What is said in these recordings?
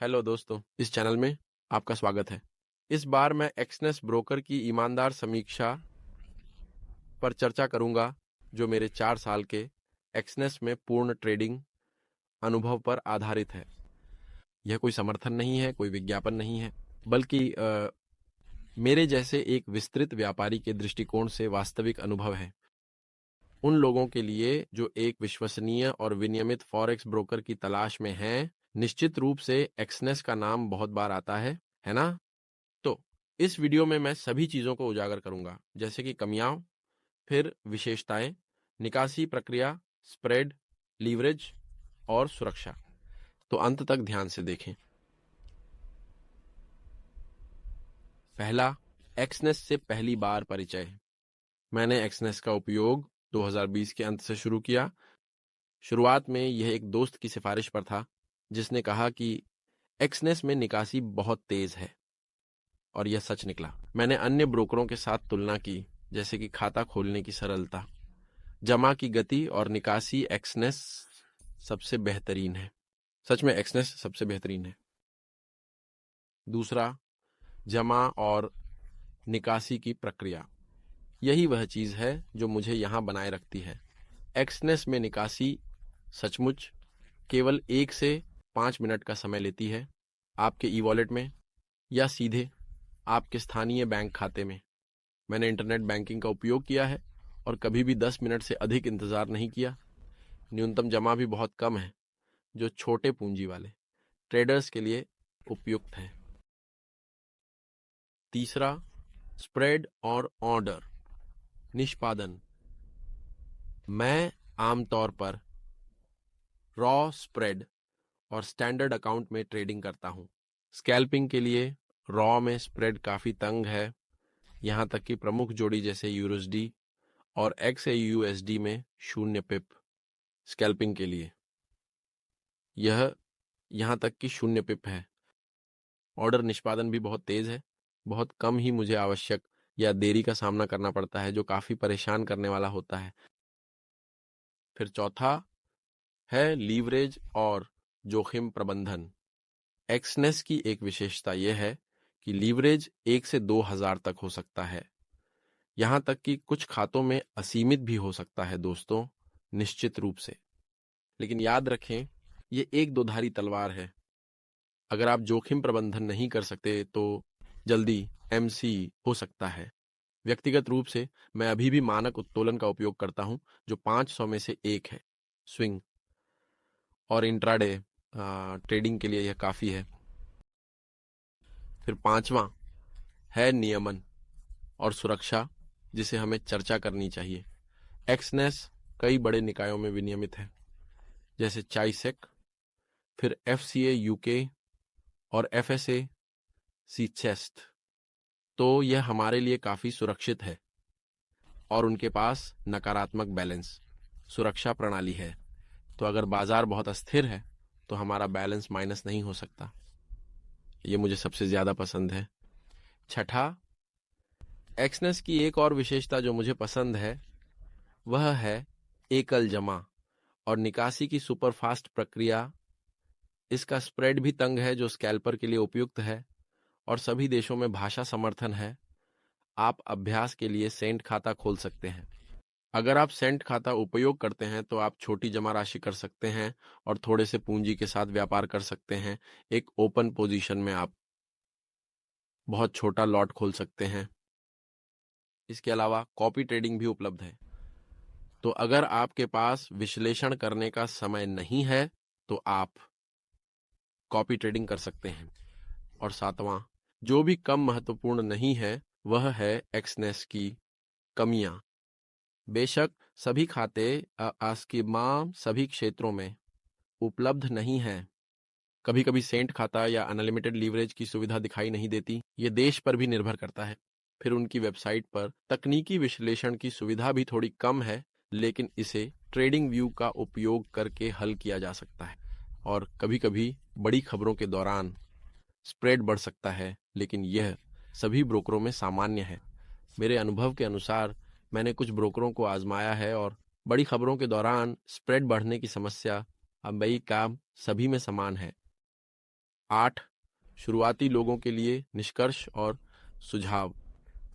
Hello दोस्तों, इस channel में आपका स्वागत है। इस बार मैं एक्सनेस ब्रोकर की ईमानदार समीक्षा पर चर्चा करूंगा, जो मेरे 4 साल के एक्सनेस में पूर्ण ट्रेडिंग अनुभव पर आधारित है। यह कोई समर्थन नहीं है, कोई विज्ञापन नहीं है, बल्कि मेरे जैसे एक विस्तृत व्यापारी के दृष्टिकोण से वास्तविक अनुभव है। उन लोगों के लिए जो एक विश्वसनीय और विनियमित फॉरेक्स ब्रोकर की तलाश में हैं। निश्चित रूप से एक्सनेस का नाम बहुत बार आता है ना? तो इस वीडियो में मैं सभी चीजों को उजागर करूंगा, जैसे कि कमियां, फिर विशेषताएं, निकासी प्रक्रिया, स्प्रेड, लीवरेज और सुरक्षा। तो अंत तक ध्यान से देखें। पहला, एक्सनेस से पहली बार परिचय। मैंने एक्सनेस का उपयोग 2020 के अंत से शुरू किया। शुरुआत में यह एक दोस्त की सिफारिश पर था, जिसने कहा कि एक्सनेस में निकासी बहुत तेज है, और यह सच निकला। मैंने अन्य ब्रोकरों के साथ तुलना की, जैसे कि खाता खोलने की सरलता, जमा की गति और निकासी। एक्सनेस सबसे बेहतरीन है। सच में एक्सनेस सबसे बेहतरीन है। दूसरा, जमा और निकासी की प्रक्रिया। यही वह चीज है जो मुझे यहां बनाए रखती है। एक्सनेस में निकासी सचमुच केवल 1 से 5 मिनट का समय लेती है, आपके ई वॉलेट में या सीधे आपके स्थानीय बैंक खाते में। मैंने इंटरनेट बैंकिंग का उपयोग किया है और कभी भी 10 मिनट से अधिक इंतजार नहीं किया। न्यूनतम जमा भी बहुत कम है, जो छोटे पूंजी वाले ट्रेडर्स के लिए उपयुक्त है। तीसरा, स्प्रेड और ऑर्डर निष्पादन। मैं आमतौर पर रॉ स्प्रेड और स्टैंडर्ड अकाउंट में ट्रेडिंग करता हूं। स्कैल्पिंग के लिए रॉ में स्प्रेड काफी तंग है, यहां तक कि प्रमुख जोड़ी जैसे यूएसडी और XAUSD में 0 पिप। स्कैल्पिंग के लिए यह यहां तक कि 0 पिप है। ऑर्डर निष्पादन भी बहुत तेज है, बहुत कम ही मुझे आवश्यक या देरी का सामना करना पड़ता है, जो काफी परेशान करने वाला होता है। फिर चौथा है लीवरेज और जोखिम प्रबंधन। एक्सनेस की एक विशेषता यह है कि लीवरेज 1 से 2,000 तक हो सकता है, यहां तक कि कुछ खातों में असीमित भी हो सकता है दोस्तों, निश्चित रूप से। लेकिन याद रखें, ये एक दो धारी तलवार है। अगर आप जोखिम प्रबंधन नहीं कर सकते तो जल्दी MC हो सकता है। व्यक्तिगत रूप से मैं अभी भी मानक उत्तोलन का उपयोग करता हूं, जो 500 में से एक है। स्विंग और इंट्राडे ट्रेडिंग के लिए यह काफी है। फिर पांचवा है नियमन और सुरक्षा, जिसे हमें चर्चा करनी चाहिए। एक्सनेस कई बड़े निकायों में विनियमित है, जैसे चाइसेक, फिर FCA UK और FSA सीचेस्ट। तो यह हमारे लिए काफी सुरक्षित है, और उनके पास नकारात्मक बैलेंस सुरक्षा प्रणाली है। तो अगर बाजार बहुत अस्थिर है तो हमारा बैलेंस माइनस नहीं हो सकता। ये मुझे सबसे ज्यादा पसंद है। छठा, एक्सनेस की एक और विशेषता जो मुझे पसंद है, वह है एकल जमा और निकासी की सुपरफास्ट प्रक्रिया। इसका स्प्रेड भी तंग है, जो स्कैल्पर के लिए उपयुक्त है, और सभी देशों में भाषा समर्थन है। आप अभ्यास के लिए सेंट खाता खोल सकते हैं। अगर आप सेंट खाता उपयोग करते हैं तो आप छोटी जमा राशि कर सकते हैं और थोड़े से पूंजी के साथ व्यापार कर सकते हैं। एक ओपन पोजीशन में आप बहुत छोटा लॉट खोल सकते हैं। इसके अलावा कॉपी ट्रेडिंग भी उपलब्ध है। तो अगर आपके पास विश्लेषण करने का समय नहीं है तो आप कॉपी ट्रेडिंग कर सकते हैं। और सातवां, जो भी कम महत्वपूर्ण नहीं है, वह है एक्सनेस की कमियां। बेशक सभी खाते स्कीमा सभी क्षेत्रों में उपलब्ध नहीं है। कभी कभी सेंट खाता या अनलिमिटेड लीवरेज की सुविधा दिखाई नहीं देती। ये देश पर भी निर्भर करता है। फिर उनकी वेबसाइट पर तकनीकी विश्लेषण की सुविधा भी थोड़ी कम है, लेकिन इसे ट्रेडिंग व्यू का उपयोग करके हल किया जा सकता है। और कभी कभी बड़ी खबरों के दौरान स्प्रेड बढ़ सकता है, लेकिन यह सभी ब्रोकरों में सामान्य है। मेरे अनुभव के अनुसार मैंने कुछ ब्रोकरों को आजमाया है, और बड़ी खबरों के दौरान स्प्रेड बढ़ने की समस्या अब वही काम सभी में समान है। 8. शुरुआती लोगों के लिए निष्कर्ष और सुझाव।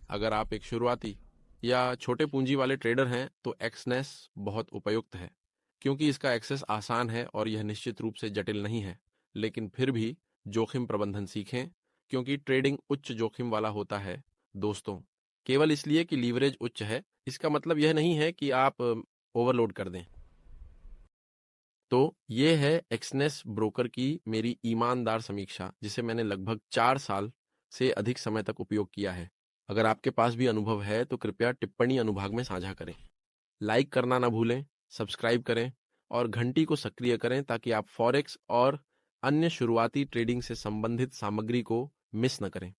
अगर आप एक शुरुआती या छोटे पूंजी वाले ट्रेडर हैं तो एक्सनेस बहुत उपयुक्त है, क्योंकि इसका एक्सेस आसान है और यह निश्चित रूप से जटिल नहीं है। लेकिन फिर भी जोखिम प्रबंधन सीखें, क्योंकि ट्रेडिंग उच्च जोखिम वाला होता है। दोस्तों, केवल इसलिए कि लीवरेज उच्च है, इसका मतलब यह नहीं है कि आप ओवरलोड कर दें। तो ये है एक्सनेस ब्रोकर की मेरी ईमानदार समीक्षा, जिसे मैंने लगभग 4 साल से अधिक समय तक उपयोग किया है। अगर आपके पास भी अनुभव है तो कृपया टिप्पणी अनुभाग में साझा करें। लाइक करना ना भूलें, सब्सक्राइब करें और घंटी को सक्रिय करें ताकि आप फॉरेक्स और अन्य शुरुआती ट्रेडिंग से संबंधित सामग्री को मिस न करें।